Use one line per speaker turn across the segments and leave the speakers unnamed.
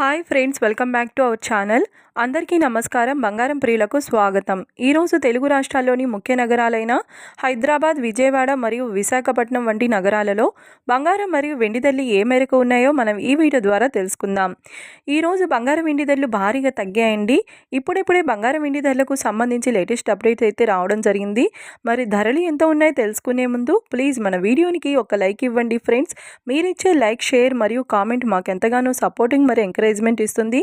Hi friends, welcome back to our channel. అందరికీ నమస్కారం. బంగారం ప్రియులకు స్వాగతం. ఈరోజు తెలుగు రాష్ట్రాల్లోని ముఖ్య నగరాలైన హైదరాబాద్, విజయవాడ మరియు విశాఖపట్నం వంటి నగరాలలో బంగారం మరియు వెండి ధరలు ఏ మేరకు ఉన్నాయో మనం ఈ వీడియో ద్వారా తెలుసుకుందాం. ఈరోజు బంగారం వెండి ధరలు భారీగా తగ్గాయండి. ఇప్పుడిప్పుడే బంగారం వెండి ధరలకు సంబంధించి లేటెస్ట్ అప్డేట్ అయితే రావడం జరిగింది. మరి ధరలు ఎంత ఉన్నాయో తెలుసుకునే ముందు ప్లీజ్ మన వీడియోనికి ఒక లైక్ ఇవ్వండి ఫ్రెండ్స్. మీరిచ్చే లైక్, షేర్ మరియు కామెంట్ మాకు ఎంతగానో సపోర్టింగ్ మరియు ఎంకరేజ్మెంట్ ఇస్తుంది.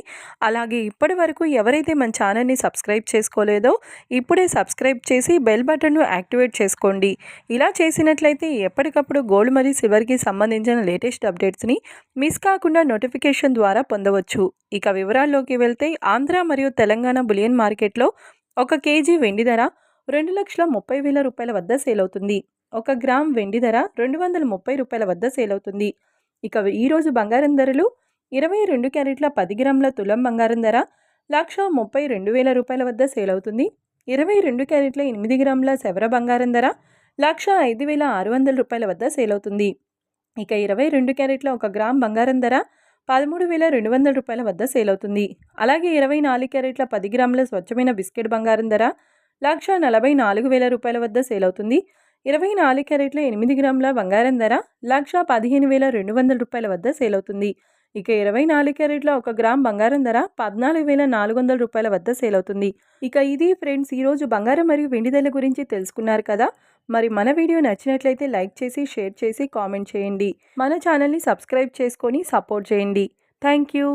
అలాగే ఇప్పటి వరకు ఎవరైతే మన ఛానల్ని సబ్స్క్రైబ్ చేసుకోలేదో ఇప్పుడే సబ్స్క్రైబ్ చేసి బెల్ బటన్ను యాక్టివేట్ చేసుకోండి. ఇలా చేసినట్లయితే ఎప్పటికప్పుడు గోల్డ్ మరియు సిల్వర్కి సంబంధించిన లేటెస్ట్ అప్డేట్స్ని మిస్ కాకుండా నోటిఫికేషన్ ద్వారా పొందవచ్చు. ఇక వివరాల్లోకి వెళ్తే ఆంధ్ర మరియు తెలంగాణ బులియన్ మార్కెట్లో 1 కేజీ వెండి ధర 2,30,000 రూపాయల వద్ద సేల్ అవుతుంది. 1 గ్రామ్ వెండి ధర 230 రూపాయల వద్ద సేల్ అవుతుంది. ఇక ఈరోజు బంగారం ధరలు 22 క్యారెట్ల 10 గ్రాముల తులం బంగారం ధర 1,32,000 రూపాయల వద్ద సేల్ అవుతుంది. 22 క్యారెట్ల 8 గ్రాముల సెవర బంగారం ధర 1,05,600 రూపాయల వద్ద సేల్ అవుతుంది. ఇక 22 క్యారెట్ల 1 గ్రామ్ బంగారం ధర 13,200 రూపాయల వద్ద సేల్ అవుతుంది. అలాగే 24 క్యారెట్ల 10 గ్రాముల స్వచ్ఛమైన బిస్కెట్ బంగారం ధర 1,44,000 రూపాయల వద్ద సేల్ అవుతుంది. 24 క్యారెట్ల 8 గ్రాముల బంగారం ధర 1,15,200 రూపాయల వద్ద సేల్ అవుతుంది. ఇక 24 క్యారెట్ల 1 గ్రామ్ బంగారం ధర 14,400 రూపాయల వద్ద సేల్ అవుతుంది. ఇక ఇది ఫ్రెండ్స్ ఈరోజు బంగారం మరియు వెండి ధరల గురించి తెలుసుకున్నారు కదా. మరి మన వీడియో నచ్చినట్లయితే లైక్ చేసి, షేర్ చేసి, కామెంట్ చేయండి. మన ఛానల్ని సబ్స్క్రైబ్ చేసుకొని సపోర్ట్ చేయండి. Thank you.